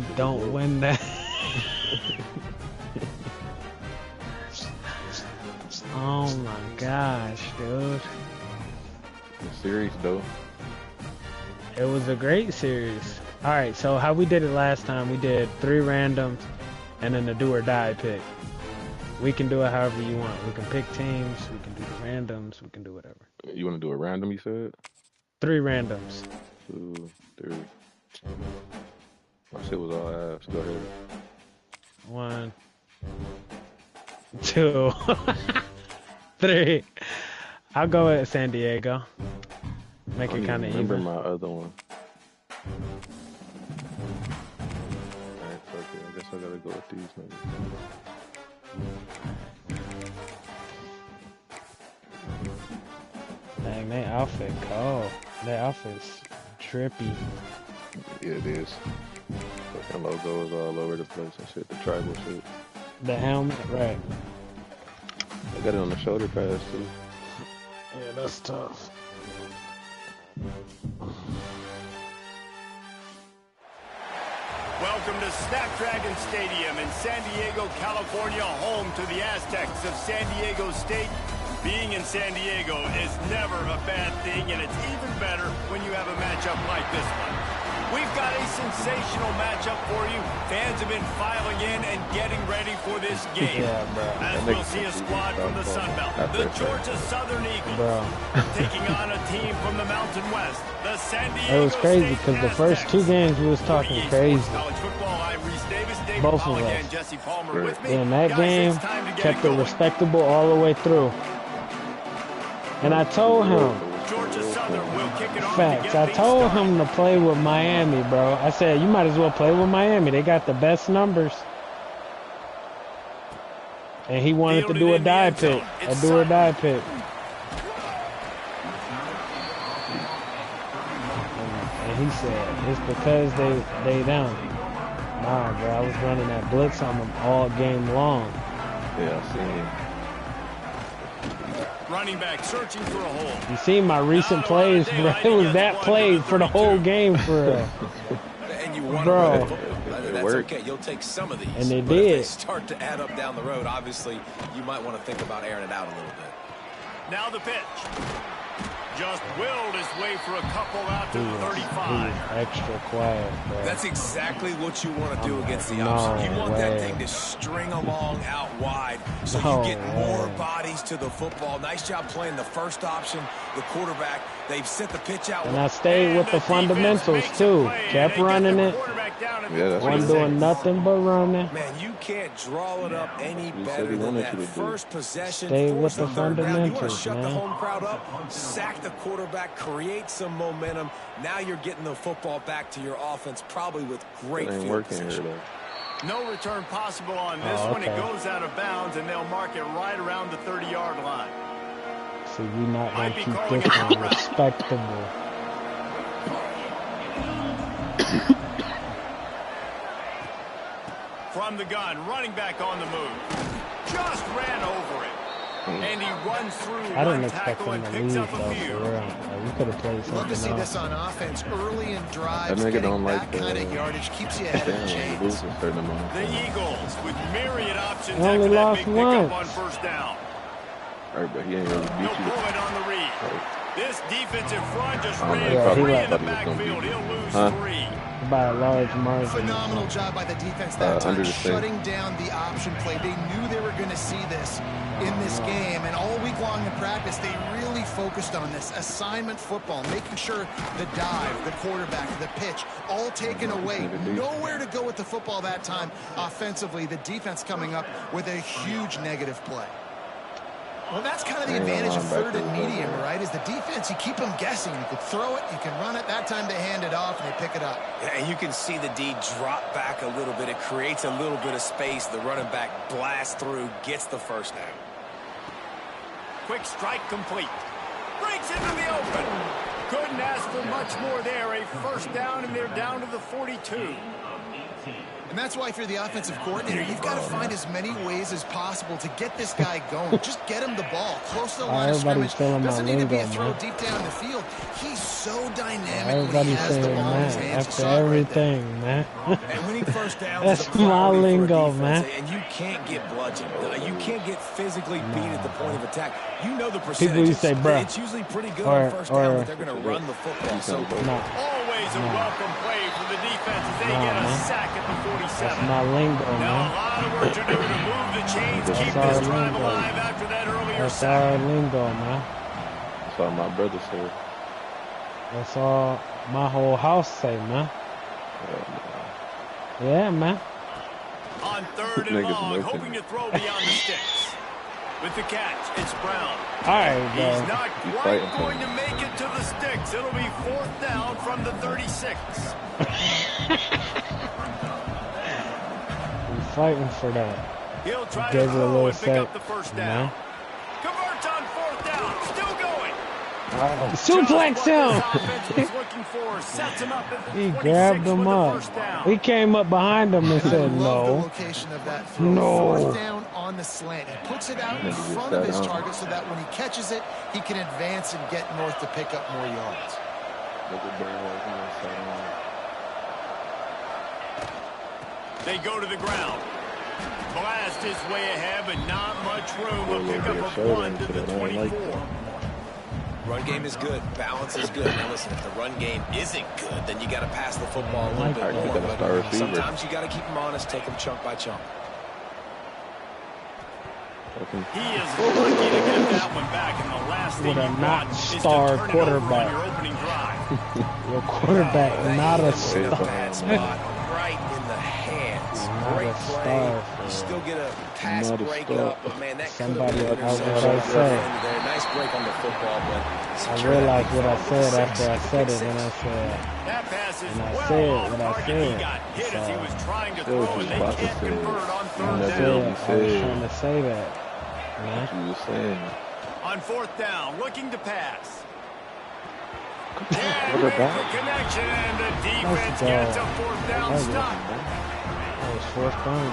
he don't win that. Oh my gosh, dude. The series, though. It was a great series. All right, so how we did it last time, we did 3 randoms and then the do or die pick. We can do it however you want. We can pick teams, we can do the randoms, we can do whatever. You want to do a random, you said? 3 randoms. 2, 3. My shit was all ass. Go ahead. 1, 2, 3. I'll go with San Diego. Make it kind of even. Remember my other one. Alright, fuck it. I guess I gotta go with these niggas. Dang, that outfit cold. That outfit's trippy. Yeah, it is. Fucking logo is all over the place and shit. The tribal shit. The helmet, right. I got it on the shoulder pads too. Yeah, that's tough. Welcome to Snapdragon Stadium in San Diego, California, home to the Aztecs of San Diego State. Being in San Diego is never a bad thing, and it's even better when you have a matchup like this one. We've got a sensational matchup for you. Fans have been filing in and getting ready for this game. Yeah, bro. As we'll see a squad from the Sun Belt, the Georgia Southern Eagles, taking on a team from the Mountain West, the San Diego It was crazy State because the first 2 games we was talking crazy. Both of us. In that game, kept it respectable all the way through. And I told him, facts, I told him to play with Miami, bro. I said, you might as well play with Miami. They got the best numbers. And he wanted to do a die pick. A do or die pick. And he said, it's because they down. Nah, bro, I was running that blitz on them all game long. Yeah, I seen it. Running back searching for a hole. You see my recent plays, bro. It was that play for the whole game, for real. And you want bro. That's okay. You'll take some of these. And they but did. If they start to add up down the road, obviously, you might want to think about airing it out a little bit. Now the pitch. Just willed his way for a couple out to the 35. Extra quiet, bro. That's exactly what you want to do against the option. You want that thing to string along out wide so you get more bodies to the football. Nice job playing the first option, the quarterback. They've set the pitch out. And I stayed with the fundamentals, too. Kept running it. Yeah, that's Wasn't doing nothing but running. Man, you can't draw it up any better than that first possession. Stay with the You want to fundamentals, shut the man. home crowd up, sack the quarterback, create some momentum. Now you're getting the football back to your offense, probably with great field position. No return possible on this one. It goes out of bounds, and they'll mark it right around the 30-yard line. So you're not going to keep this one respectable. From the gun, running back on the move. Just ran over it. And he runs through I didn't one expect tackle him and to picks leave, up though, a few. for real. Like, we could have played something Love to see else. this on offense early in drives. That nigga Getting don't like that kind of yardage keeps you ahead of the chains. The Eagles with myriad options He only after that lost big pickup once. on first down. Alright, but he ain't really beat No you. bullet on the read. This defensive front just I don't ran know, Yeah, he free like- in the thought he was gonna backfield. beat you. He'll lose Huh? 3. By a large margin. Phenomenal job by the defense that time, under the state. shutting down the option play. They knew they were going to see this in this game, and all week long in practice, they really focused on this assignment football, making sure the dive, the quarterback, the pitch, all taken away. Nowhere to go with the football that time offensively. The defense coming up with a huge negative play. Well, that's kind of the advantage of third and medium, right? Is the defense, you keep them guessing. You can throw it, you can run it. That time they hand it off and they pick it up. And you can see the D drop back a little bit. It creates a little bit of space. The running back blasts through, gets the first down. Quick strike complete. Breaks into the open. Couldn't ask for much more there. A first down, and they're down to the 42. And that's why if you're the offensive coordinator, you've got to find as many ways as possible to get this guy going. Just get him the ball close to the line of scrimmage. Doesn't need to be a throw deep down the field. He's so dynamic when he has the ball in his hands. After everything, man. And winning first downs That's my lingo, man. And you can't get bludgeoned. You can't get physically beat at the point of attack. You know the percentage. People, you say, bruh. It's usually pretty good on first down, but they're going to run the football. So always a welcome play for the defense as they get a sack at the 47. That's my lingo, now, man. a lot of work to do to move the chains, keep this drive alive after that earlier sack. That's our lingo, man. That's all my brother said. That's all my whole house say, man. Yeah, man. On third and long, hoping to throw beyond the sticks. With the catch, it's Brown. All right, bro. He's not quite going to make it to the sticks. It'll be fourth down from the 36. We're fighting for that. He'll try to throw and pick up the first down. Man. Converts on fourth down. Still going. Suplex him! He grabbed him up. He came up behind him and said, no. No. Fourth down on the slant. He puts it out in front of his target so that when he catches it, he can advance and get north to pick up more yards. They go to the ground. Blast his way ahead, but not much room. A pickup of 1 to the 24. Run game is good. Balance is good. Now listen, if the run game isn't good, then you got to pass the football a little bit more. But sometimes you got to keep them honest, take them chunk by chunk. He is lucky to get that one back, and the last thing you want is to turn it over on your opening drive. Your quarterback, not a star. Bad spot right in the hands. Great play. You still get a pass break up, but man, that could have been an interception. Nice break on the football, but I realized what I said after I said it, and I said, that pass is and I well said off what I target. He said. got hit as he was trying to throw, and they about to can't say. convert on third I was down. trying to say that. Man. What you were saying? On fourth down, looking to pass. What And make about? the connection, and the defense gets a fourth down stop. That was fourth down.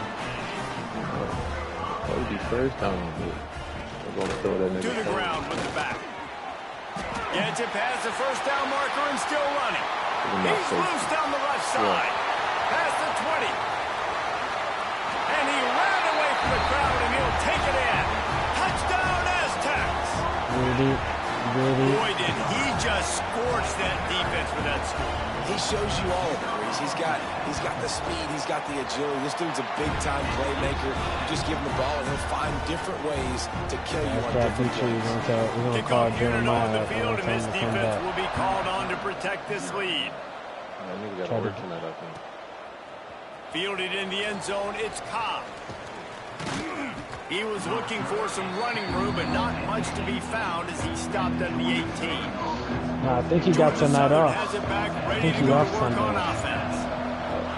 That would be first down. We're going to throw that nigga To the ground with the back. Gets it past the first down marker and still running. He's loose down the left side. Past the 20. And he ran away from the crowd, and he'll take it in. Touchdown, Aztecs. Really? Boy, did he just scorch that defense with that score. he shows you all of it, Reese. He's got the speed, he's got the agility. This dude's a big-time playmaker. You just give him the ball, and he'll find different ways to kill you on different plays. We're going to call Jeremiah the field, and this defense will be called on to protect this lead. Fielded in the end zone, it's Cobb. He was looking for some running room, but not much to be found as he stopped at the 18. No, I think he got tonight off. Has it back, ready I think to he go off to work on Sunday. offense.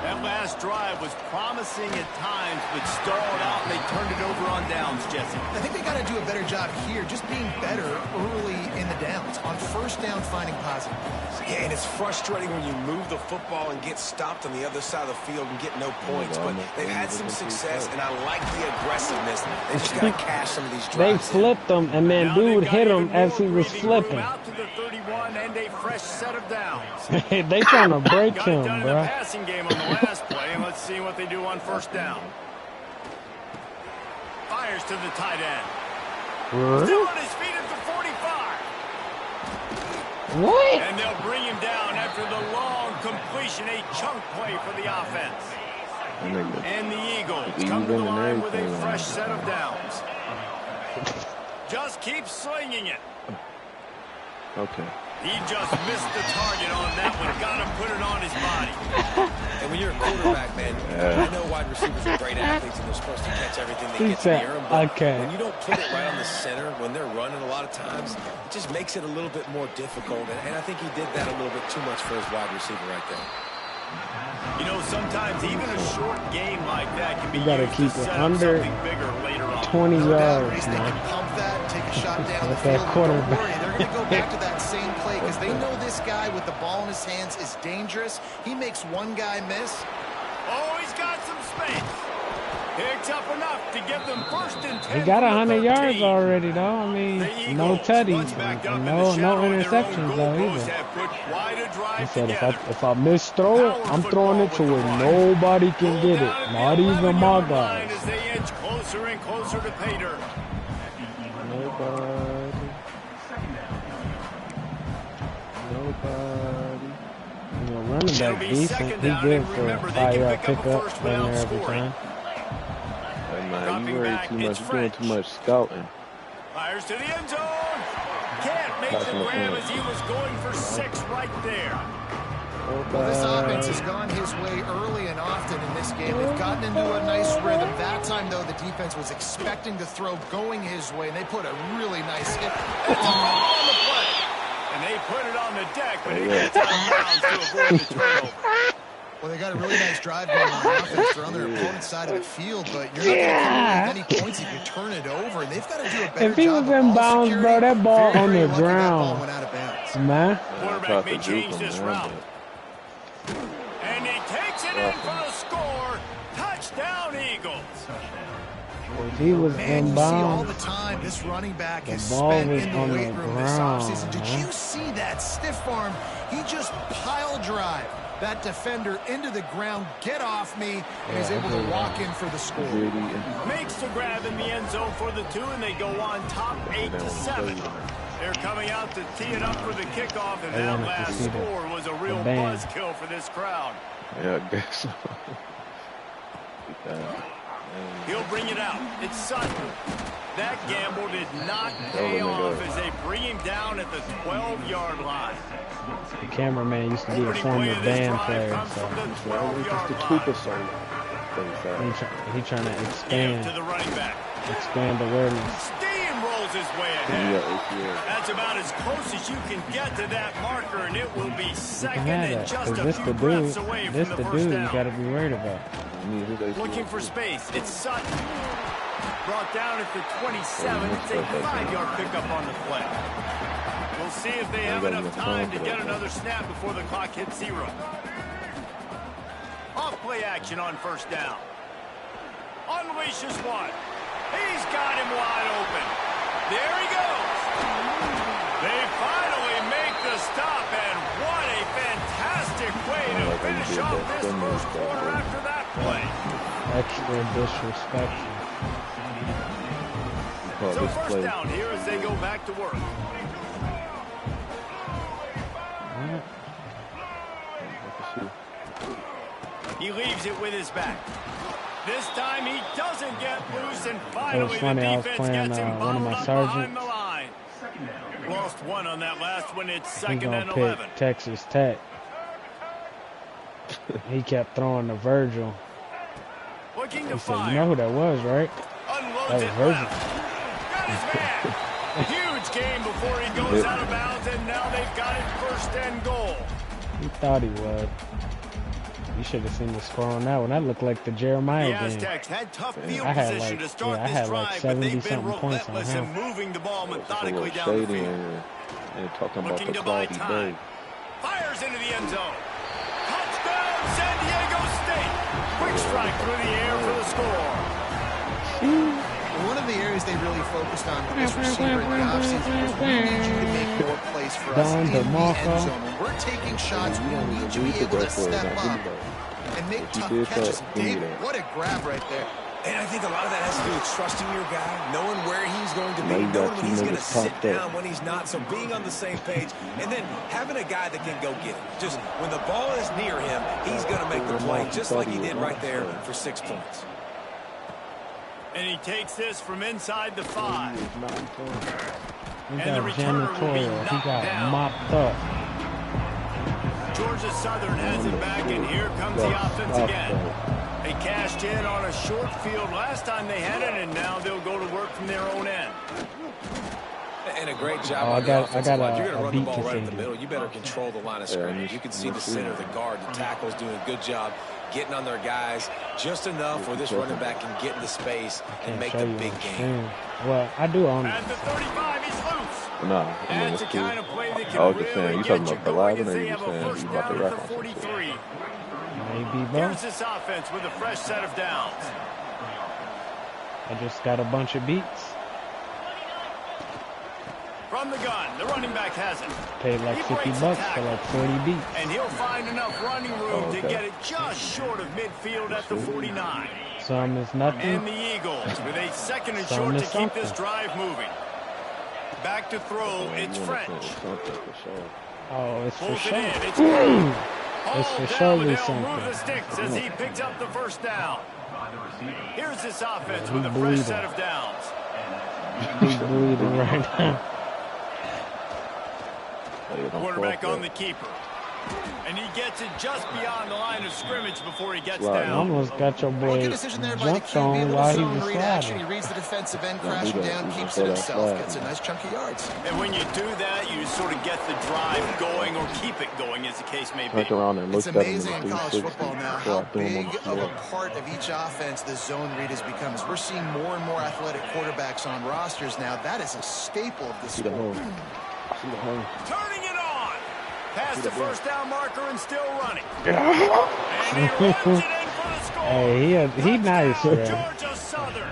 That last drive was promising at times, but stalled out, and they turned it over on downs, Jesse. I think they got to do a better job here, just being better early in the downs. On first down, finding positive plays. Yeah, and it's frustrating when you move the football and get stopped on the other side of the field and get no points. But they've had some success, and I like the aggressiveness. They just got to cash some of these They drives. flipped him, and then dude hit him as he was flipping. Out to the 31 and a fresh set of downs. They trying to break Got it him, done in the bro. passing game on the last play, and let's see what they do on first down. Fires to the tight end. Still on his feet at the 45. What? And they'll bring him down after the long completion, a chunk play for the offense. And the Eagles come to the line with a fresh set of downs. Just keep slinging it. Okay. He just missed the target on that one. Got to put it on his body. And when you're a quarterback, man, I know wide receivers are great athletes and they're supposed to catch everything they get to the air. But when you don't put it right on the center, when they're running a lot of times, it just makes it a little bit more difficult. And I think he did that a little bit too much for his wide receiver right there. You know, sometimes even a short game like that can be You gotta used keep to it set under up something bigger later on. 20 No doubt, yards, Reese, they man. can pump that, take a shot down the With field. that Don't quarterback. worry, they're going to go back to that same play because they know this guy with the ball in his hands is dangerous. He makes one guy miss, Oh, he's got some space. Picks up enough to give them first and 10. He got 100 yards already, though. I mean, no tutties, and no interceptions, though, either. He said, if I miss throw it, I'm throwing it to where nobody can get it, not even my guys. As they inch closer and closer to pay dirt. Nobody. You know, running back decent. He good for a 5-yard pickup right there every time. Hey man, you worry too much. You're doing too much scouting. Fires to the end zone. Can't make the grab as he was going for 6 right there. Well, this offense has gone his way early and often in this game. They've gotten into a nice rhythm. That time, though, the defense was expecting the throw going his way, and they put a really nice hit. It's a ball on the play. And they put it on the deck, but it gets out of bounds to avoid the turnover. Well, they got a really nice drive going on offense. They're on their opponent's side of the field, but you're not going to come in with any points if you turn it over, and they've got to do a better job. If he was in bounds, bro, that ball on the ground. Went out of bounds. Man. Quarterback may change this route. And he takes it in for the score. Touchdown, Eagles. If he was Man, in you see all bounds, the time this running back has the ball spent was in the on weight the room this ground, offseason. Did man. you see that stiff arm? He just pile drive that defender into the ground, get off me, and is able to walk in for the score. Makes the grab in the end zone for the 2, and they go on top 8-7. They're coming out to tee it up for the kickoff, and that last score was a real buzzkill for this crowd. Yeah, I guess so. He'll bring it out. It's Sutton. That gamble did not pay off as they bring him down at the 12-yard line. The cameraman used to be a former band player, so he trying to expand awareness. Steamrolls his way ahead. That's about as close as you can get to that marker, and it will be second and just a few breaths away from the first down. You got to be worried about. Looking for space. It's Sutton. Brought down at the 27. It's a 5-yard pickup on the play. We'll see if they have enough time to get another snap before the clock hits 0. Off play action on first down. Unleashes one. He's got him wide open. There he goes. They finally make the stop, and what a fantastic way to finish off this first quarter after that play. Extra disrespectful. So first down here as they go back to work. He leaves it with his back. This time he doesn't get loose, and finally the defense gets him bottled up behind the line. Lost one on that last one. It's second and 11. Pick Texas Tech. He kept throwing to Virgil. Looking to He said, fire. you know who that was, right? Unloads That was it Virgil. left. Got his man. Huge game before he goes out of bounds, and now they've got it first and goal. He thought he would. You should have seen the score on that one. That looked like the Jeremiah The game. Aztecs had tough field I had position like, to start I this had drive, like but they've been 70-something points on relentless in him. moving the ball methodically down the field. And talking about Looking the to buy cloudy time. day. Fires into the end zone. Touchdown, San Diego State. Quick strike through the air for the score. One of the areas they really focused on with this receiver in the offseason was we need you to make more plays for us in the end zone. When we're taking shots, we need you to be able to step up and make tough catches. Dave, what a grab right there. And I think a lot of that has to do with trusting your guy, knowing where he's going to be, knowing when he's going to sit down, when he's not, so being on the same page, and then having a guy that can go get it. Just when the ball is near him, he's going to make the play, just like he did right there for 6 points. And he takes this from inside the 5. He And the got returner will be janitorial. He knocked got down. mopped up. Georgia Southern has it back, and here comes the offense again. They cashed in on a short field last time they had it, and now they'll go to work from their own end. And a great job Oh, on the offensive line. You're a going to run the beat ball to right in the send middle. you. You better control the line of scrimmage. You can see the center, the guard, the tackles doing a good job getting on their guys just enough where this running back can get into space and make the big game. Well, I do own it. At the 35, he's loose. Nah, I mean, That's the it's cool. kind of play that I can was just saying, really you get talking you about the going live as or they you have just a saying first you about down to at rock the on some shit? 43. Maybe, bro. Here's this offense with a fresh set of downs. I just got a bunch of beats. From the gun, the running back has it. Paid like He 50 breaks the bucks for tackle. like 40 beats. And he'll find enough running room to okay. get it just short of midfield at the 49. Some is nothing. And the Eagles with a second and Some short to is keep this something. drive moving. Back to throw, it's French. Oh, it's for Pulls it sure. in, it's It's for down, surely but they'll something. move the sticks as he picks up the first down. Here's this offense He with a fresh bleeding. set of downs. He's bleeding right now. Quarterback on the keeper. And he gets it just beyond the line of scrimmage before he gets I down. almost got your Well, boy good decision there by the jumped QB. A on little while he zone was read action. He sliding. reads the defensive end crashing down, keeps it himself, gets a nice chunk of yards. And when you do that, you sort of get the drive going or keep it going, as the case may be. Back around and It's looked at him amazing in college 360 football now before I how threw him big on the of a floor. part of each offense the zone read has become. As we're seeing more and more athletic quarterbacks on rosters now, that is a staple of the See the hole. sport. See the hole. Turning it on. Past the first down marker and still running. And he runs it in for the score. Hey, he nice, Touchdown, bro. Georgia Southern.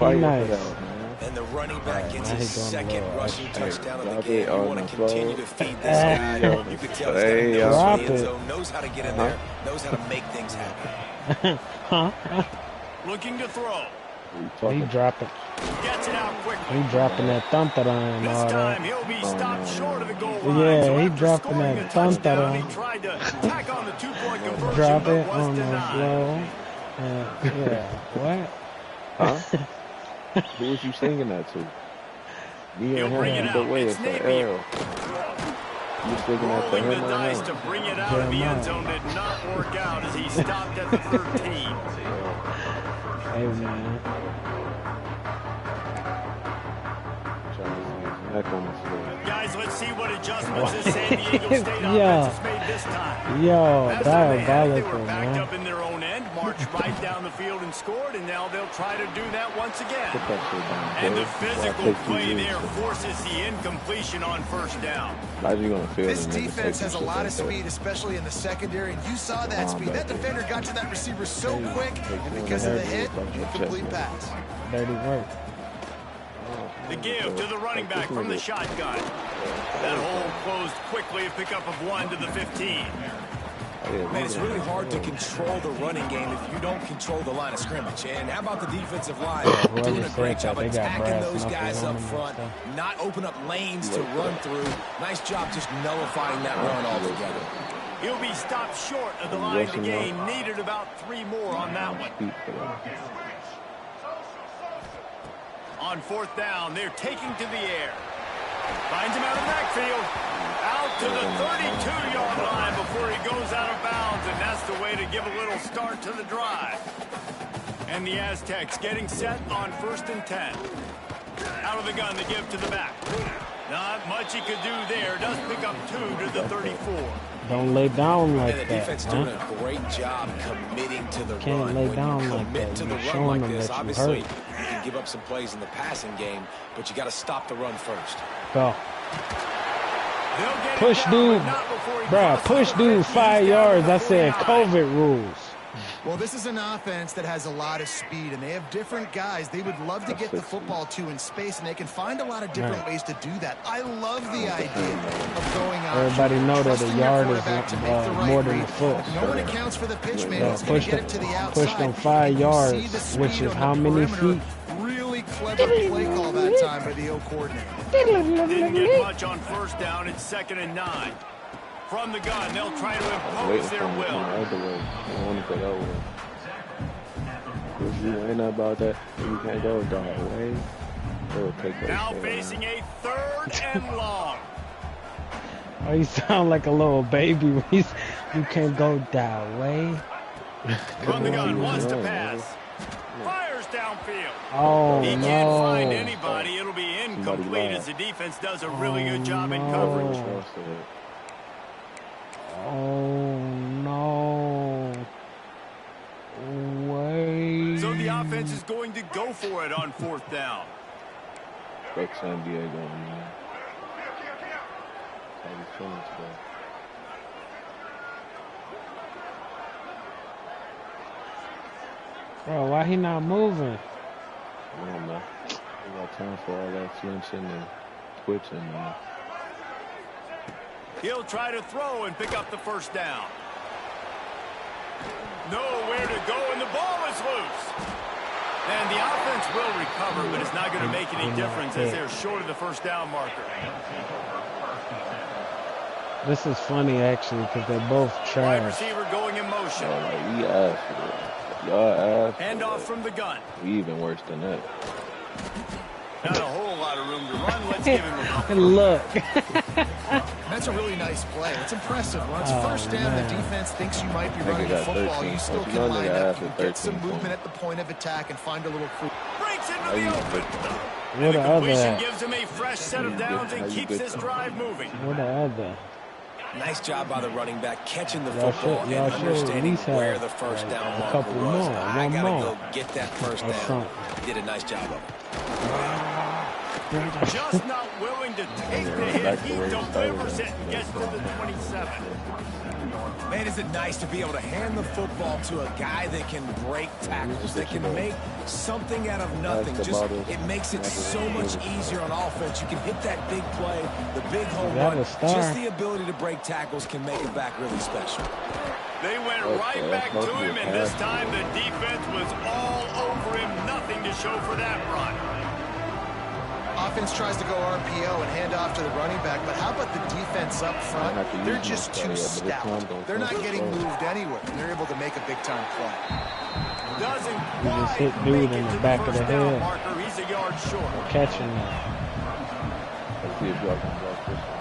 Fire nice. for that, man. And the running back gets now his he's going second low. rushing touchdown of the Drop game. it You on want the to continue floor. to feed this guy. You can tell he's got Hey, a nose drop for the end it. zone, knows how to get in there, knows how to make things happen. Huh? Looking to throw. He dropping. Gets it out quickly. He dropping that thumper and This all time that. he'll be stopped short of the goal line. Yeah, So he after dropping scoring that a thumper touchdown, on. he tried to tack on the two-point conversion, Drop but it was on the denied. floor. Yeah, what? Huh? Who was you singing that to? Me He'll and bring it him, the out. way It's it's the Napier. L. You singing that to Rolling the him or dice to him? bring it out of the end zone did not work out as he stopped at the 13. Hey, man. Trying to see his neck on the floor. Guys, let's see what adjustments this San Diego State offense Yeah. has made this time. Yo, As they had, they diabolical, were backed man. up in their own end, marched right down the field and scored, and now they'll try to do that once again. Put that shit down, And boy. the physical Before I take play 2 there years. forces the incompletion on first down. How's you gonna feel? This when niggas defense take has a some lot shit of like that? speed, especially in the secondary, and you saw that Oh, speed. That back there. defender got to that receiver so quick, and because of the hit, incomplete pass. Dirty work. The give to the running back from the shotgun. That hole closed quickly, a pickup of 1 to the 15. Man, it's really hard to control the running game if you don't control the line of scrimmage. And how about the defensive line doing a great job they got attacking brass those knuckles guys on up them and front, stuff. not open up lanes to run through. Nice job just nullifying that run altogether. He'll be stopped short of the line to gain. Needed about 3 more on that one. On fourth down, they're taking to the air. Finds him out of the backfield. Out to the 32-yard line before he goes out of bounds, and that's the way to give a little start to the drive. And the Aztecs getting set on 1st and 10. Out of the gun, the give to the back. Not much he could do there. Does pick up 2 to the 34. Don't lay down like And the that, defense doing man. a great job committing to the Can't run. lay When down you like commit that. to the You're run showing like them this, that you obviously hurt. you can give up some plays in the passing game, but you got to stop the run first. Go. They'll get Push him down, dude. but not before he Bruh, crosses push the dude 50. 5 He's down to yards. the I said 49. COVID rules. Well, this is an offense that has a lot of speed, and they have different guys they would love to get the football to in space, and they can find a lot of different ways to do that. I love the idea of going out. Everybody know that a trusting your yard is quarterback to make the right more than a read. foot. If no one accounts for the pitch, man. Yeah, It's going push to get them- it to the outside. push them 5 And you yards, see the speed which is on how the many perimeter. feet? Really clever play call that time by the O coordinator. Didn't get much on first down. It's 2nd and 9. From the gun, they'll try to impose Waiting for their him to come will. the other way. I want to go that way. If you ain't know about that, you can't go that way. It'll take those Now shit, facing man. a 3rd and long. Oh, you sound like a little baby. When you can't go that way. From the gun, on, wants to man. pass. Fires downfield. Oh, he no. can't find anybody. It'll be incomplete as the defense does a really good job in coverage. Oh, no. Way. So the offense is going to go for it on 4th down. Fuck San Diego, man. How you feeling today? Bro, why he not moving? I don't know. We got time for all that flinching and twitching, man. He'll try to throw and pick up the 1st down. Nowhere to go, and the ball is loose. And the offense will recover, but it's not going to make any difference as they're short of the 1st down marker. This is funny, actually, because they're both trash. Wide receiver going in motion. Oh, like, we ass for that. Y'all ass. Handoff from the gun. We even worse than that. Not a whole lot of room to run. Let's give him a couple. Look. That's a really nice play. It's impressive. Once 1st down, the defense thinks you might be running the football. You still can line up, you get some movement at the point of attack, and find a little crew. Breaks into the open. What the other? Gives him a fresh set of downs and keeps this drive moving. What the other? Nice job by the running back catching the football and understanding where the 1st down marker was. I gotta go get that 1st down. Did a nice job of it. Just not willing to take the hit. He delivers it and gets to the 27. Man, is it nice to be able to hand the football to a guy that can break tackles, that can make something out of nothing. Just it makes it so much easier on offense. You can hit that big play, the big home run. Just the ability to break tackles can make it back really special. They went right back to him, and this time the defense was all over him. Nothing to show for that run. Offense tries to go RPO and hand off to the running back, but how about the defense up front? They're just too stout. They're not getting moved anywhere. They're able to make a big-time play. Doesn't He just hit dude in the back of the head. Marker. He's a yard short. Catching that. Let's see if y'all can block this one.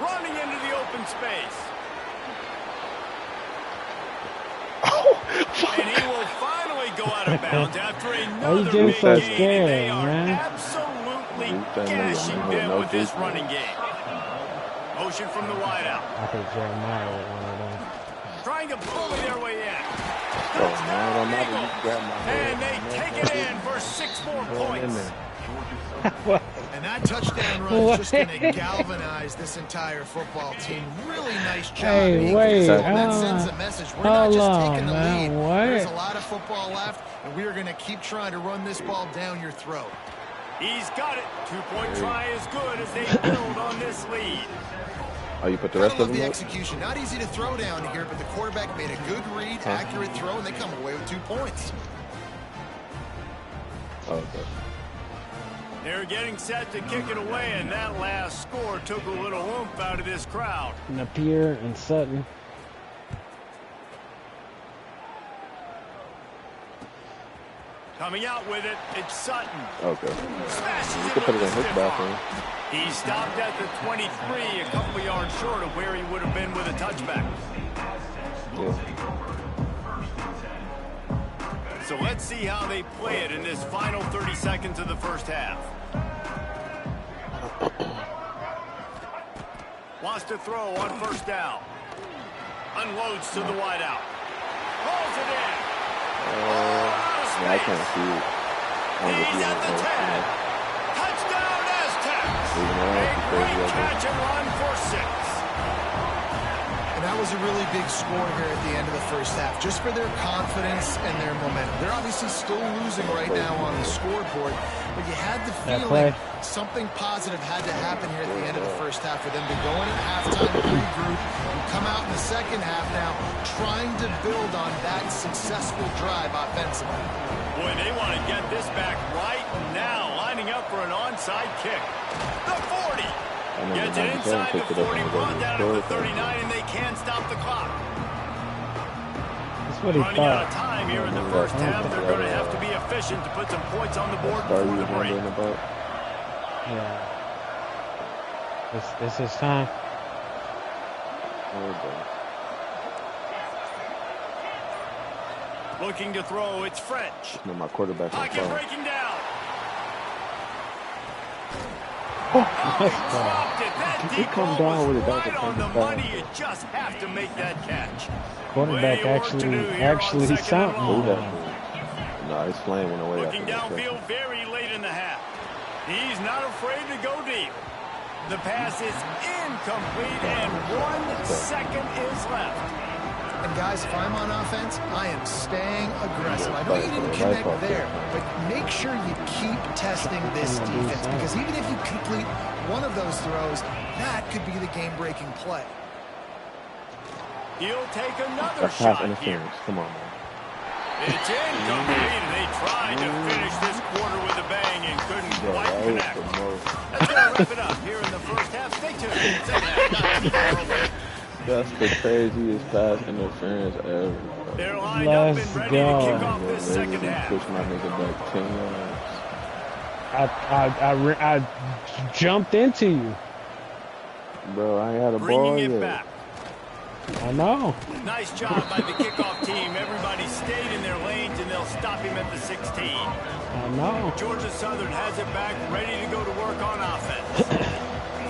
Running into the open space. And he will finally go out of bounds after another big so game. scared, They are man. absolutely gashing them with this running game. Motion from the wideout. I think Jeremiah with one of them. Trying to bully their way in. And they take it in for 6 more points. And that touchdown run is just going to galvanize this entire football team. Really nice job. Hey, wait, that sends a message. We're not just taking the lead. What? There's a lot of football left, and we are going to keep trying to run this ball down your throat. He's got it. 2-point try is good as they build on this lead. Oh, you put the rest of them the up? execution. Not easy to throw down here, but the quarterback made a good read, accurate throw, and they come away with 2 points. Oh, okay. They're getting set to kick it away, and that last score took a little oomph out of this crowd. Napier and Sutton. Coming out with it, it's Sutton. Okay. Smashes You can put it in his bathroom. He stopped at the 23, a couple of yards short of where he would have been with a touchback. Yeah. So let's see how they play it in this final 30 seconds of the first half. Wants to throw on 1st down. Unloads to the wideout. Rolls it in. Yeah, I can't see it. He's at the 10. Touchdown Aztecs. A great catch and run for 6. And that was a really big score here at the end of the first half, just for their confidence and their momentum. They're obviously still losing right now on the scoreboard, but you had the feeling something positive had to happen here at the end of the first half for them to go in at halftime, regroup, and come out in the second half now trying to build on that successful drive offensively. Boy, they want to get this back right now, lining up for an onside kick. The 40. Gets it inside the 40, brought down at the 39, and they can't stop the clock. That's what he Running out of time here in the first half. They're going to have to be efficient to put some points on the board before the break. Yeah. This is time. Looking to throw, it's French. No, my quarterback. Pocket breaking down. Oh, he dropped it. That he deep come ball down was with it. right on the money. You just have to make that catch. quarterback actually something. No, his flame went away. Looking downfield very late in the half. He's not afraid to go deep. The pass is incomplete, and 1 second is left. And guys, if I'm on offense, I am staying aggressive. I know you didn't connect there, but make sure you keep testing this defense, because even if you complete one of those throws, that could be the game-breaking play. He'll take another shot here. Come on, man. It's incomplete, and they tried to finish this quarter with a bang and couldn't quite connect. That's going to wrap it up here in the first half. Stay tuned. Second half, not too far away. That's the craziest pass interference ever. They're lined up and ready to kick off this second half. Push my nigga back 10 yards. I jumped into you. Bro, I ain't had a ball Bringing it yet. back. I know. Nice job by the kickoff team. Everybody stayed in their lanes, and they'll stop him at the 16. I know. Georgia Southern has it back, ready to go to work on offense.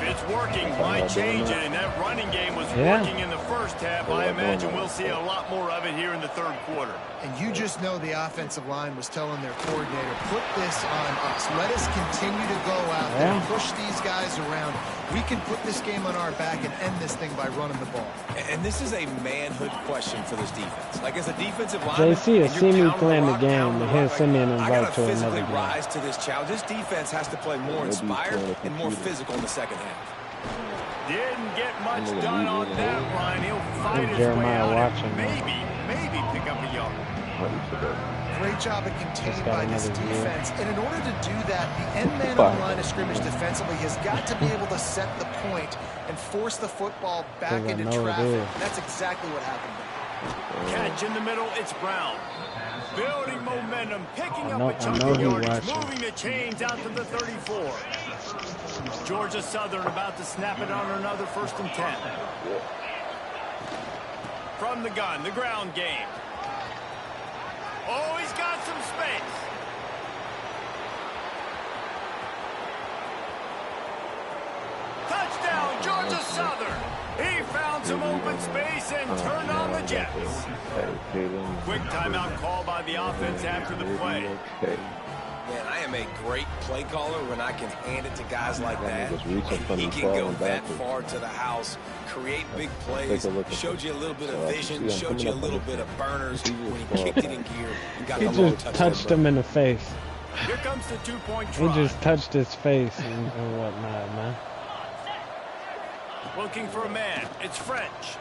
It's working, why change it? And that running game was working in the first half. I imagine we'll see a lot more of it here in the third quarter. And you just know the offensive line was telling their coordinator, put this on us. Let us continue to go out there and push these guys around. We can put this game on our back and end this thing by running the ball. And this is a manhood question for this defense. Like, as a defensive line, JC has seen me playing the game, and he'll send me an invite to another game. Rise to this challenge. This defense has to play more inspired and more physical in the second half. Didn't get much done on that line. He'll fight his way out and maybe pick up a yard. Great job at containing by this defense. And in order to do that, the end man on the line of scrimmage defensively has got to be able to set the point and force the football back into traffic. That's exactly what happened. Catch in the middle, it's Brown. Building momentum, picking up a chunk of yardage, moving the chains out to the 34. Georgia Southern about to snap it on another 1st and 10. From the gun, the ground game. Oh, he's got some space. Touchdown, Georgia Southern. He found some open space and turned on the Jets. Quick timeout call by the offense after the play. Man, I am a great play caller when I can hand it to guys like that. He can go that far to the house, create big plays, showed you a little bit of vision, showed you a little bit of burners when he kicked it in gear and got the long touchdown. He just touched him in the face. Here comes the two-point try. He just touched his face and whatnot, man. Looking for a man. It's French.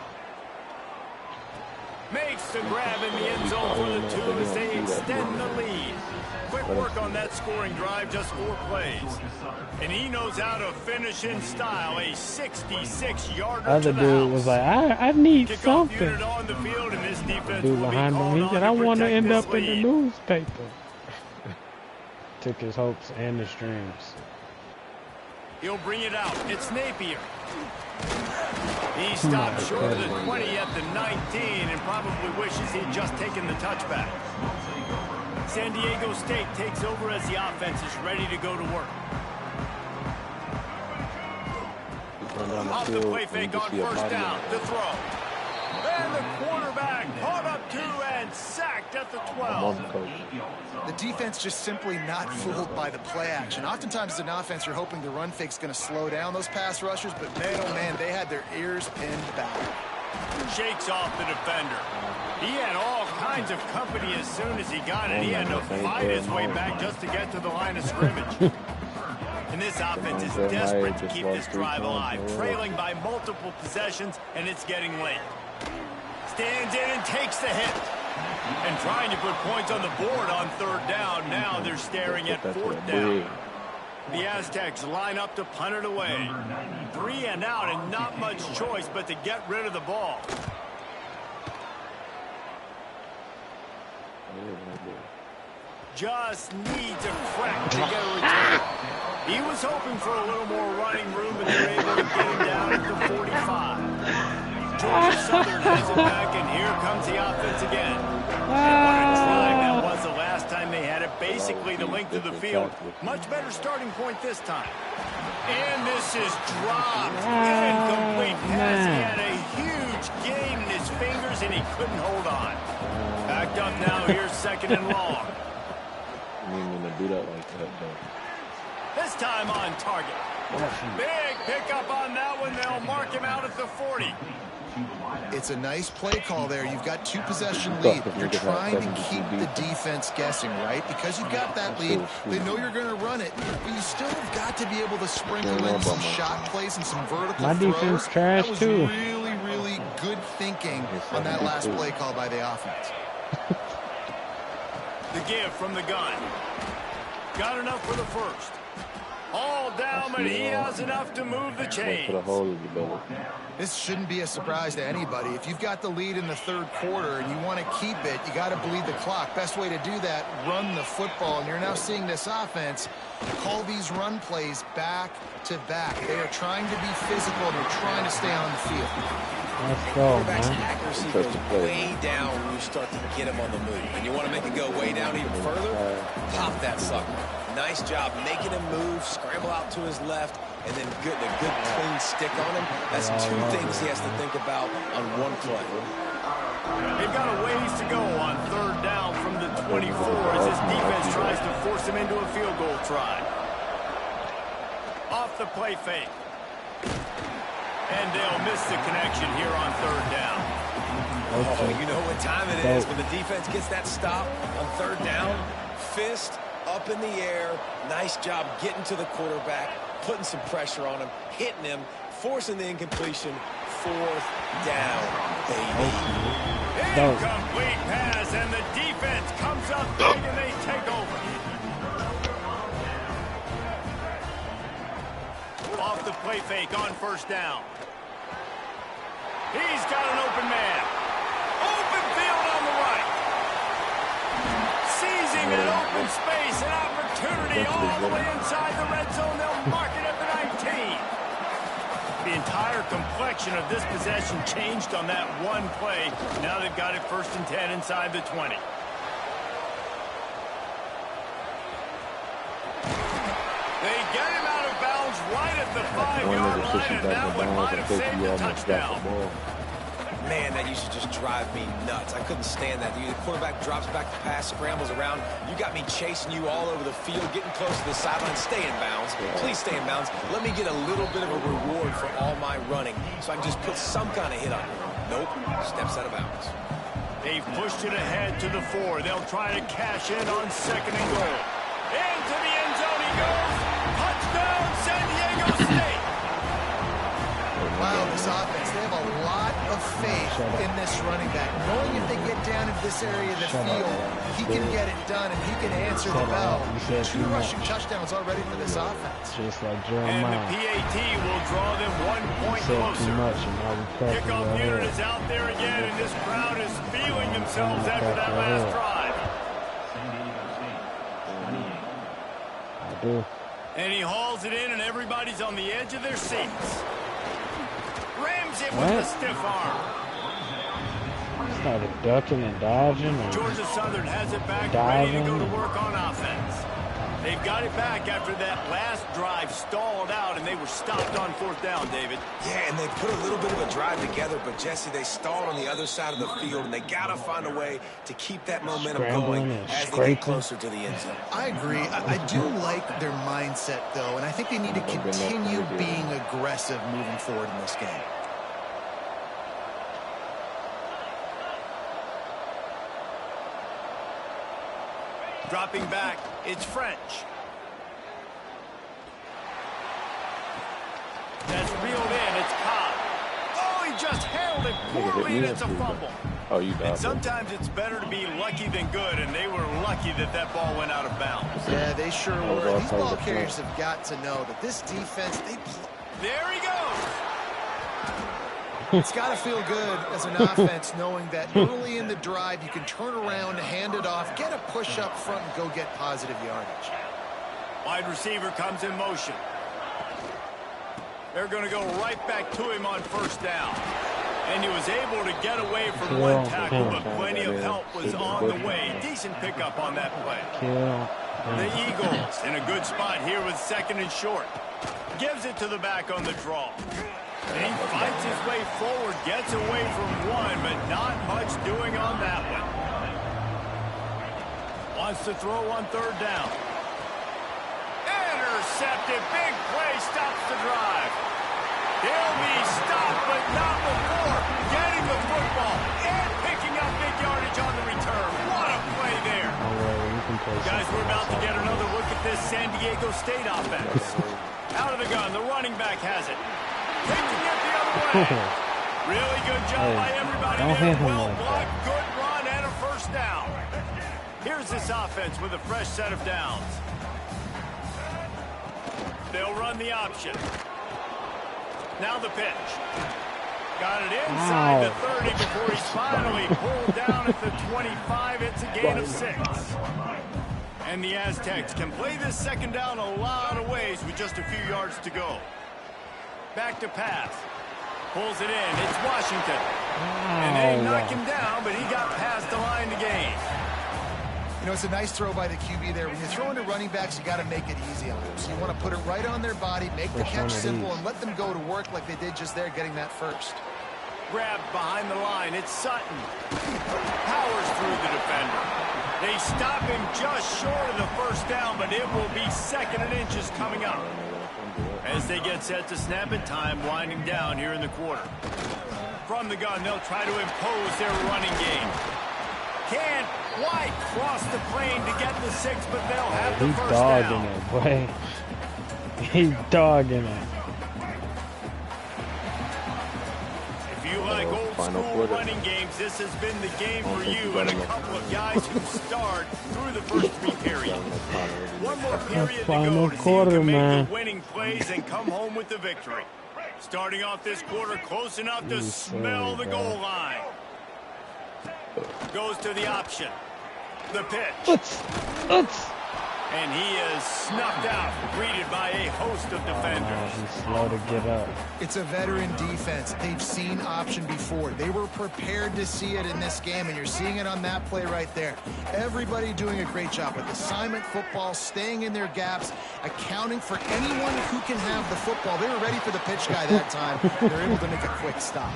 Makes the grab in the end zone for the 2 as they extend the lead. Quick work on that scoring drive, just 4 plays. And he knows how to finish in style, a 66-yarder Other to the dude house. was like, I need Kickoff something. unit on the field, and this defense Dude will be behind him, called he on said, to I want to protect end this up in the lead. newspaper. Took his hopes and his dreams. He'll bring it out. It's Napier. He stopped short of the 20 at the 19 and probably wishes he'd just taken the touchback. San Diego State takes over as the offense is ready to go to work. Off the play fake on 1st down to throw. And the quarterback caught up 2 and sacked at the 12. The defense just simply not fooled by the play action. Oftentimes as an offense, you're hoping the run fake's going to slow down those pass rushers, but man, oh man, they had their ears pinned back. Shakes off the defender. He had all kinds of company as soon as he got it. He had to fight his way back just to get to the line of scrimmage. And this offense is desperate to keep this drive alive, trailing by multiple possessions, and it's getting late. Stands in and takes the hit. And trying to put points on the board on 3rd down. Now they're staring at 4th down. The Aztecs line up to punt it away. 3 and out and not much choice but to get rid of the ball. Just needs a crack to get a return. He was hoping for a little more running room, but they're able to get him down at the 45. Georgia Southern has it back, and here comes the offense again. And what a drive that was the last time they had it. Basically the length of the field. Much better starting point this time. And this is dropped. Incomplete pass. He had a huge gain in his fingers, and he couldn't hold on. Backed up now. Here's second and long. I didn't mean to do that like that, though. This time on target. Big pickup on that one. They'll mark him out at the 40. It's a nice play call there. You've got 2-possession lead. You're trying to keep the defense guessing, right? Because you've got that lead, they know you're going to run it, but you still have got to be able to sprinkle in some shot plays and some vertical throws. My defense trash, too. That was really, really good thinking on that last play call by the offense. The give from the gun. Got enough for the first. All down, but he has enough to move the chains. This shouldn't be a surprise to anybody. If you've got the lead in the third quarter and you want to keep it, you got to bleed the clock. Best way to do that, run the football. And you're now seeing this offense call these run plays back to back. They are trying to be physical and they're trying to stay on the field. Let's go, Quarterback's man. accuracy goes way down when you start to get him on the move. And you want to make it go way down even further? Pop that sucker. Nice job making him move, scramble out to his left, and then a good clean stick on him. That's two things he has to think about on one play. They've got a ways to go on third down from the 24 as this defense tries to force him into a field goal try. Off the play fake. And they'll miss the connection here on third down. Oh, you know what time it is when the defense gets that stop on third down. Fist up in the air. Nice job getting to the quarterback, putting some pressure on him, hitting him, forcing the incompletion. Fourth down, baby. Incomplete pass, and the defense comes up big, and they take over. Off the play fake on first down. He's got an open man. Open field on the right. Seizing an open space, an opportunity all the way inside the red zone. They'll mark it at the 19. The entire complexion of this possession changed on that one play. Now they've got it 1st and 10 inside the 20. They get him out of bounds right at the 5-yard line, and that one might have saved the touchdown. Man, that used to just drive me nuts. I couldn't stand that. The quarterback drops back the pass, scrambles around. You got me chasing you all over the field, getting close to the sideline. Stay in bounds. Please stay in bounds. Let me get a little bit of a reward for all my running so I can just put some kind of hit on you. Nope. Steps out of bounds. They've pushed it ahead to the 4. They'll try to cash in on 2nd and goal. Into the end zone he goes. Touchdown, San Diego State. Wow, this offense, they have a lot of faith in this running back. Knowing if they get down into this area of the field, he can get it done and he can answer the bell. 2 rushing touchdowns already for this offense. Just like And the Jeremiah. PAT will draw them 1 point Said too closer. much and now we pressing Kickoff right unit here. is out there again, and this crowd is feeling themselves after that last drive. I do. And he hauls it in, and everybody's on the edge of their seats. Rams it with What? a stiff arm. Started ducking and dodging. And Georgia Southern has it back, diving. ready to go to work on offense. They've got it back after that last drive stalled out, and they were stopped on 4th down, David. Yeah, and they put a little bit of a drive together, but Jesse, they stalled on the other side of the field, and they got to find a way to keep that momentum Scrambling going and as they scraping. get closer to the end zone. I agree. I do like their mindset, though, and I think they need to continue being aggressive moving forward in this game. Dropping back, it's French. That's reeled in, it's Cobb. Oh, he just handled it poorly, and it's a fumble. Oh, you And got it. sometimes it's better to be lucky than good, and they were lucky that that ball went out of bounds. Yeah, they sure was were. all These part of ball the carriers have got to know that this defense, There he goes. it's got to feel good as an offense knowing that early in the drive you can turn around, hand it off, get a push up front, and go get positive yardage. Wide receiver comes in motion. They're going to go right back to him on 1st down. And he was able to get away from one tackle, but plenty of help was on the way. Decent pickup on that play. The Eagles in a good spot here with 2nd and short. Gives it to the back on the draw. He fights his way forward, gets away from one, but not much doing on that one. Wants to throw on 3rd down. Intercepted. Big play stops the drive. He'll be stopped, but not before getting the football and picking up big yardage on the return. What a play there. Guys, we're about to get another look at this San Diego State offense. Out of the gun, the running back has it. Taking it the other way. Really good job by everybody there. Well blocked, good run, and a 1st down. Here's this offense with a fresh set of downs. They'll run the option. Now the pitch. Got it inside the 30 before he's finally pulled down at the 25. It's a gain of 6. And the Aztecs can play this 2nd down a lot of ways with just a few yards to go. Back to pass. Pulls it in. It's Washington. And they knock him down, but he got past the line to gain. You know, it's a nice throw by the QB there. When you're throwing to running backs, you got to make it easy on them. So you want to put it right on their body, make the catch simple, and let them go to work like they did just there, getting that 1st. Grabbed behind the line. It's Sutton. Powers through the defender. They stop him just short of the 1st down, but it will be 2nd and inches coming up. As they get set to snap it, time winding down here in the quarter. From the gun, they'll try to impose their running game. Can't quite cross the plane to get the 6, but they'll have the 1st down. He's dogging it, boy. He's dogging it. If you like old school running games, this has been the game for you and a couple of guys who starred through the first 3 periods. One more period to go to see who can make the winning plays and come home with the victory. Starting off this quarter close enough to smell the goal line. Goes to the option. The pitch. And he is snuffed out, greeted by a host of defenders. He's slow to get up. It's a veteran defense. They've seen option before. They were prepared to see it in this game, and you're seeing it on that play right there. Everybody doing a great job with assignment football, staying in their gaps, accounting for anyone who can have the football. They were ready for the pitch guy that time. They're able to make a quick stop.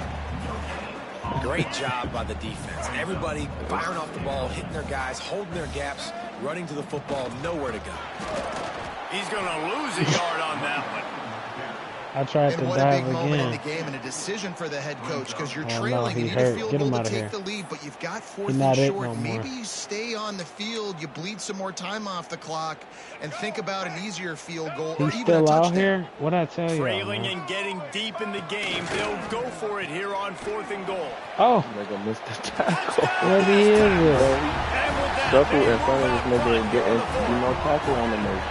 Great job by the defense. Everybody firing off the ball, hitting their guys, holding their gaps, running to the football, nowhere to go. He's going to lose a yard on that one. I tried to dive again. And what a big moment in the game and a decision for the head coach, because you're trailing, you need a field goal to take the lead, but you've got 4th and short. Maybe you stay on the field, you bleed some more time off the clock, and think about an easier field goal or even a touchdown. He's still out here? What'd I tell you? Trailing and getting deep in the game, they'll go for it here on 4th and goal. Oh! Like I missed the tackle. What he is this? Shuffle in front of this nigga and get no tackle on the move.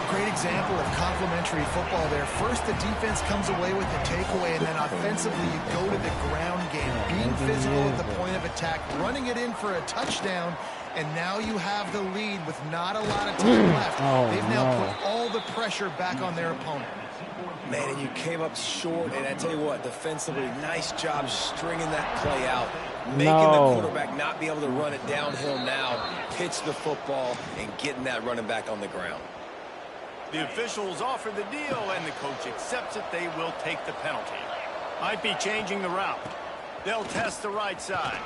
Great example of complementary football there. First, the defense comes away with the takeaway, and then offensively, you go to the ground game, being physical at the point of attack, running it in for a touchdown, and now you have the lead with not a lot of time left. They've now put all the pressure back on their opponent. Man, and you came up short, and I tell you what, defensively, nice job stringing that play out, making the quarterback not be able to run it downhill now, pitch the football, and getting that running back on the ground. The officials offer the deal, and the coach accepts it. They will take the penalty. Might be changing the route. They'll test the right side.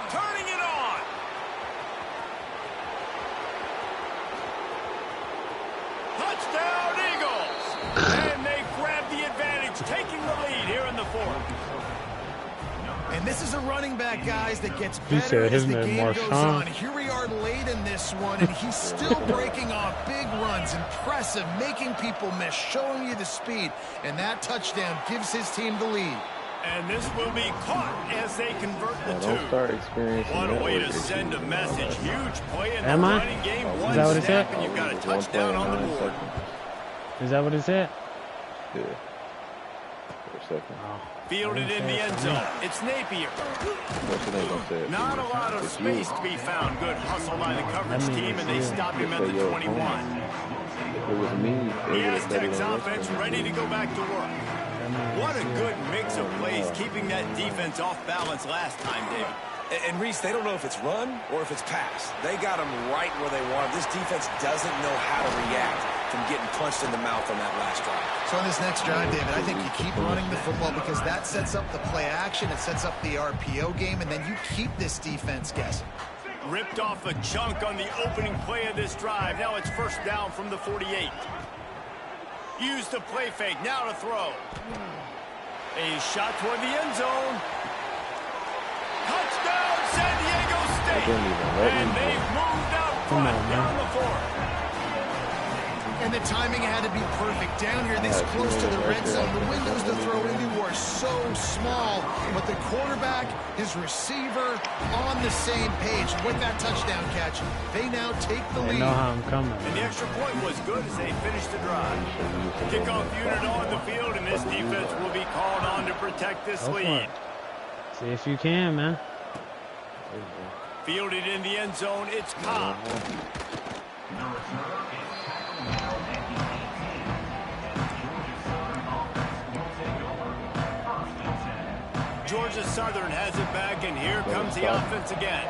Turning it on. Touchdown, Eagles! And they grab the advantage, taking the lead here in the 4th. And this is a running back, guys, that gets better as the game goes on. Here we are late in this one, and he's still breaking off big runs. Impressive, making people miss, showing you the speed. And that touchdown gives his team the lead. And this will be caught as they convert the 2. Don't start experiencing what a way to send a message. Huge play in the running game. One snap, and you've got a touchdown on the board. Is that what it said? Yeah. For a second. Fielded in the end zone. It's Napier. Not a lot of space to be found. Good hustle by the coverage team, and they stop him at the 21. It was me. The Aztecs offense ready to go back to work. What a good mix of plays keeping that defense off balance last time, David. And Reese, they don't know if it's run or if it's pass. They got them right where they want them. This defense doesn't know how to react from getting punched in the mouth on that last drive. So on this next drive, David, I think you keep running the football because that sets up the play action, it sets up the RPO game, and then you keep this defense guessing. Ripped off a chunk on the opening play of this drive. Now it's first down from the 48. Use the play fake. Now to throw. A shot toward the end zone. Touchdown, San Diego State. And they've moved out front down the fourth. And the timing had to be perfect. Down here this close to the red zone. The windows to throw into are so small. But the quarterback, his receiver, on the same page. With that touchdown catch, they now take the lead. They know how I'm coming. And the extra point was good as they finished the drive. Kickoff unit on the field, and this defense will be called on to protect this lead. See if you can, man. Fielded in the end zone, it's Cobb. Georgia Southern has it back, and here comes the offense again.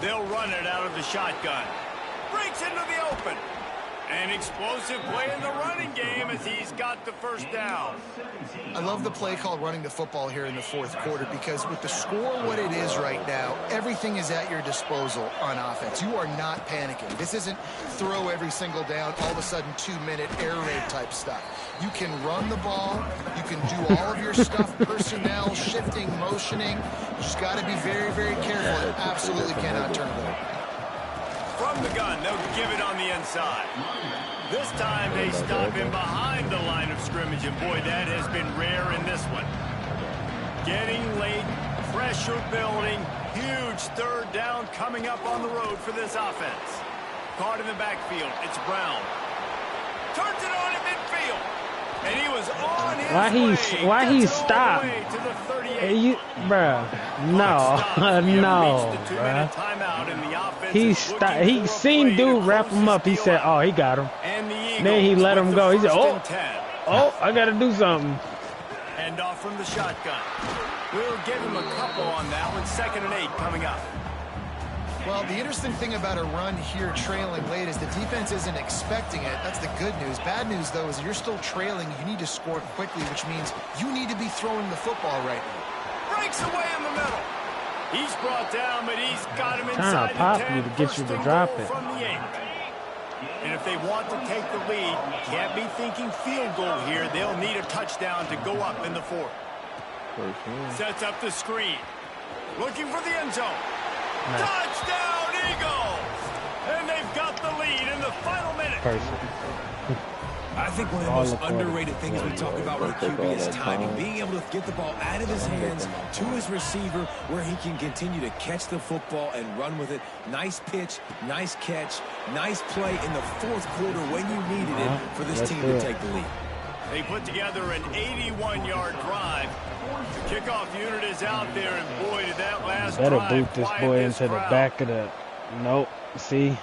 They'll run it out of the shotgun. Breaks into the open. An explosive play in the running game as he's got the first down. I love the play called running the football here in the fourth quarter because with the score what it is right now, everything is at your disposal on offense. You are not panicking. This isn't throw every single down, all of a sudden 2-minute air raid type stuff. You can run the ball. You can do all of your stuff, personnel, shifting, motioning. You just got to be very, very careful. It absolutely cannot turn it over. From the gun, they'll give it on the inside. This time they stop him behind the line of scrimmage, and boy, that has been rare in this one. Getting late, pressure building, huge third down coming up on the road for this offense. Caught in the backfield, it's Brown. Turns it on in midfield. And he was on his way. Why he stopped? Hey, bruh, no, no, bruh. He seen dude wrap him up. He said, "Oh, he got him." Then he let him go. He said, "Oh, I got to do something." And off from the shotgun. We'll give him a couple on that one. 2nd and 8 coming up. Well, the interesting thing about a run here trailing late is the defense isn't expecting it. That's the good news. Bad news, though, is you're still trailing. You need to score quickly, which means you need to be throwing the football right now. Breaks away in the middle. He's brought down, but he's got him inside trying to pop the 10. you to get you to drop it. From the 8. And if they want to take the lead, can't be thinking field goal here. They'll need a touchdown to go up in the 4th. Sets up the screen. Looking for the end zone. Nice. Touchdown, Eagles! And they've got the lead in the final minute. I think one of the most underrated things we talk about with a QB is timing. Being able to get the ball out of his hands to his receiver where he can continue to catch the football and run with it. Nice pitch, nice catch, nice play in the 4th quarter when you needed it for this team to take the lead. They put together an 81-yard drive. The kickoff unit is out there, and boy, did that last better drive boot this boy into the back of the... Nope. See?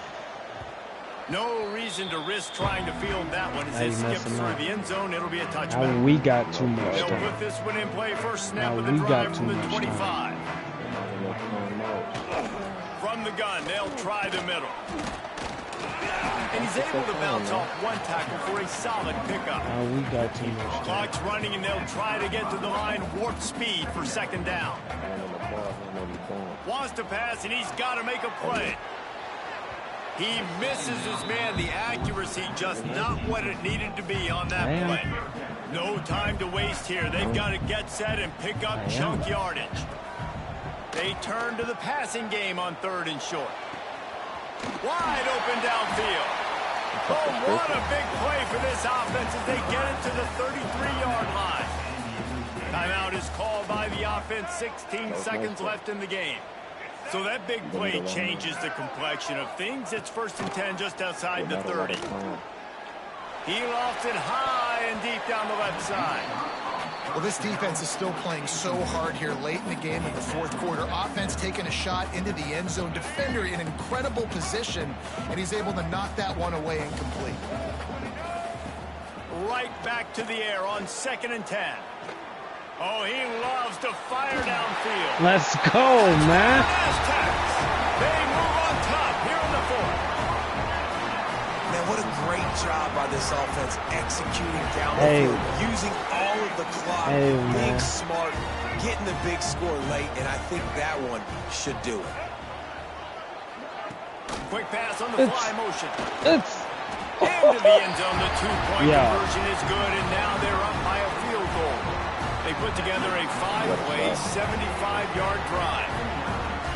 No reason to risk trying to field that one. As they skip through the end zone, it'll be a touchback. Now we got too much They'll time. put this one in play. First snap of the drive from the 25. From the gun, they'll try the middle. And he's able to bounce off one tackle for a solid pickup. Now we got too much time. Clock's running, and they'll try to get to the line. Warp speed for 2nd down. Wants to pass, and he's got to make a play. He misses his man. The accuracy just not what it needed to be on that play. No time to waste here. They've got to get set and pick up chunk yardage. They turn to the passing game on 3rd and short. Wide open downfield. Oh, what a big play for this offense as they get it to the 33-yard line. Timeout is called by the offense. 16 seconds left in the game. So that big play changes the complexion of things. It's 1st and 10 just outside the 30. He lofts it high and deep down the left side. Well, this defense is still playing so hard here late in the game in the 4th quarter. Offense taking a shot into the end zone. Defender in incredible position, and he's able to knock that one away incomplete. right back to the air on 2nd and 10. Oh, he loves to fire downfield. Let's go, man. Aztecs, they move on top here in the 4th. Man, what a great job by this offense executing down the field, using all of the clock, being smart, getting the big score late, and I think that one should do it. Quick pass on the fly motion. Into the end zone. The 2-point conversion is good, and now they're up by a field goal. They put together a 5-play, 75-yard drive.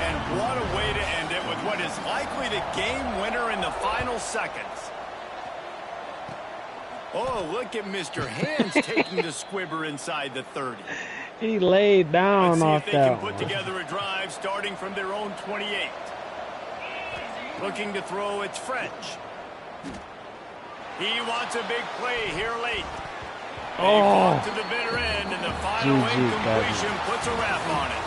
And what a way to end it with what is likely the game winner in the final seconds. Oh, look at Mr. Hands taking the squibber inside the 30. He laid down off that. Let's see if they can put together a drive starting from their own 28. Looking to throw, it's French. He wants a big play here late. They fought to the bitter end, and the final incompletion puts a wrap on it.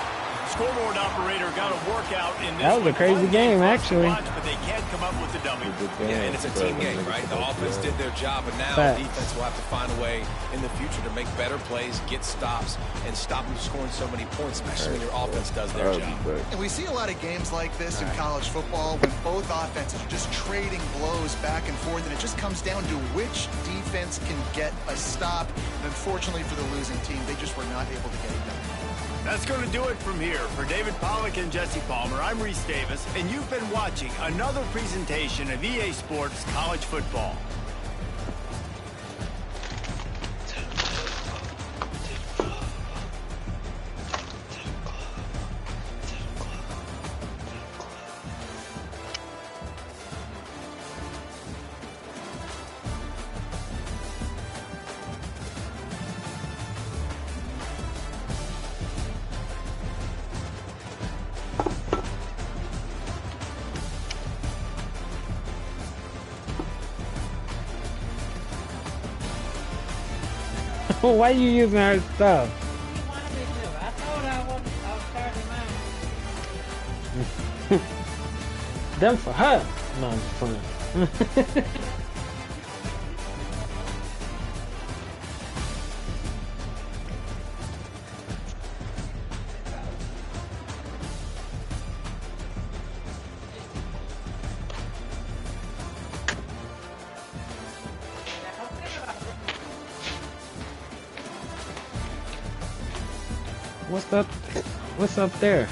Scoreboard operator got a workout in this. That was a crazy game, actually. But they can't come up with the W. Yeah, and it's a team game, right? The offense did their job, but now the defense will have to find a way in the future to make better plays, get stops, and stop them scoring so many points, especially when your offense does their job. And we see a lot of games like this in college football when both offenses are just trading blows back and forth, and it just comes down to which defense can get a stop. And unfortunately for the losing team, they just were not able to get it done. That's going to do it from here. For David Pollack and Jesse Palmer, I'm Reese Davis, and you've been watching another presentation of EA Sports College Football. Why are you using her stuff? I told her I was starting mine. Them for her. No, I'm just playing. What's up? What's up there?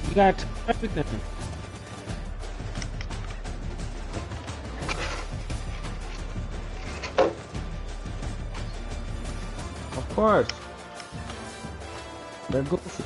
You got everything. Of course. They're goofy.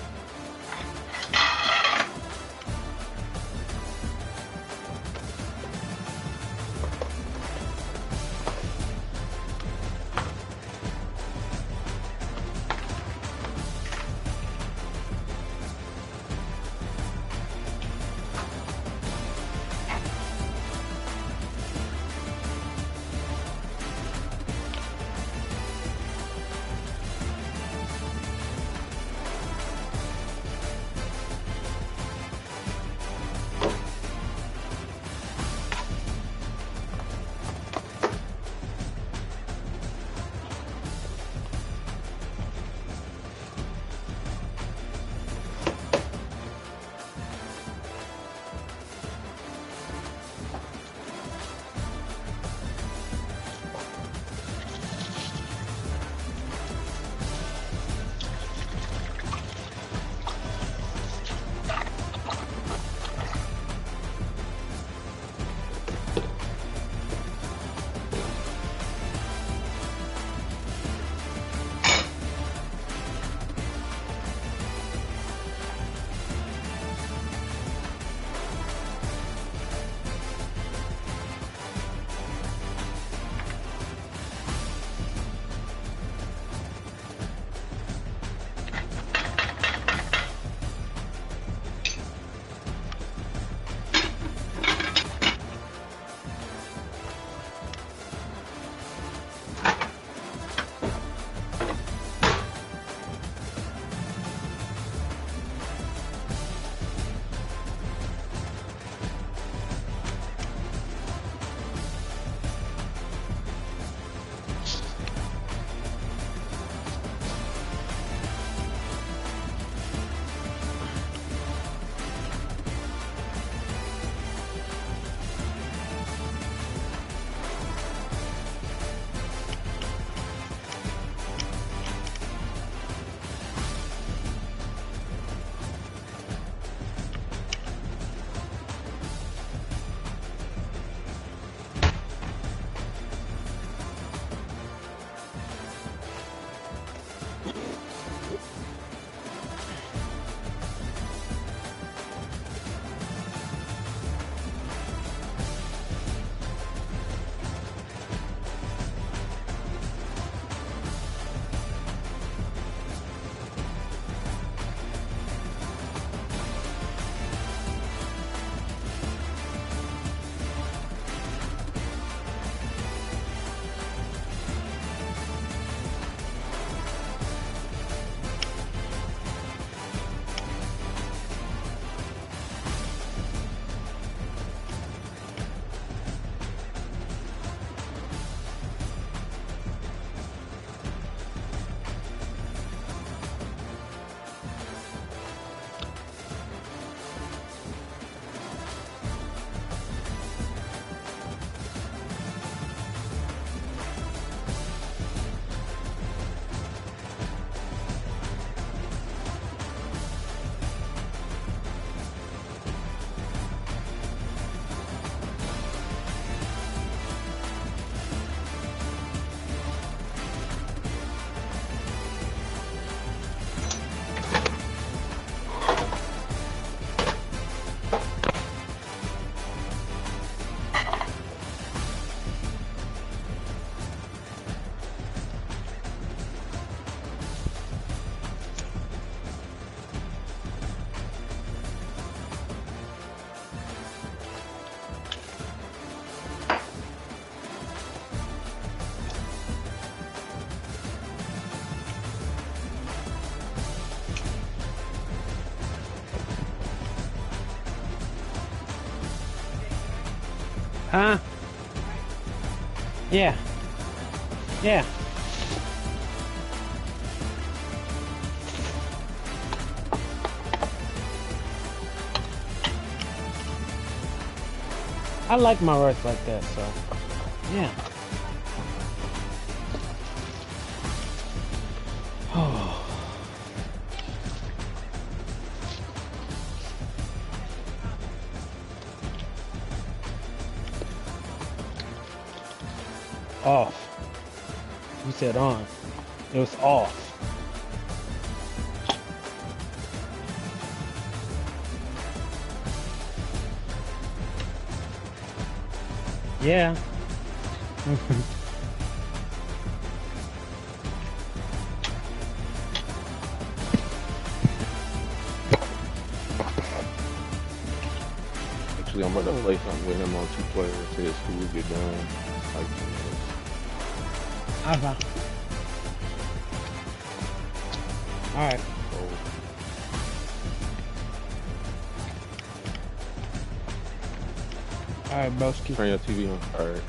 Huh? Yeah. Yeah. I like my work like that, so yeah. Off. You said on. It was off. Yeah. Actually, I'm gonna play something with him on 2-player until school get done. Like 10 minutes. Okay. Alright. Alright, broski. Turn your TV on. Alright.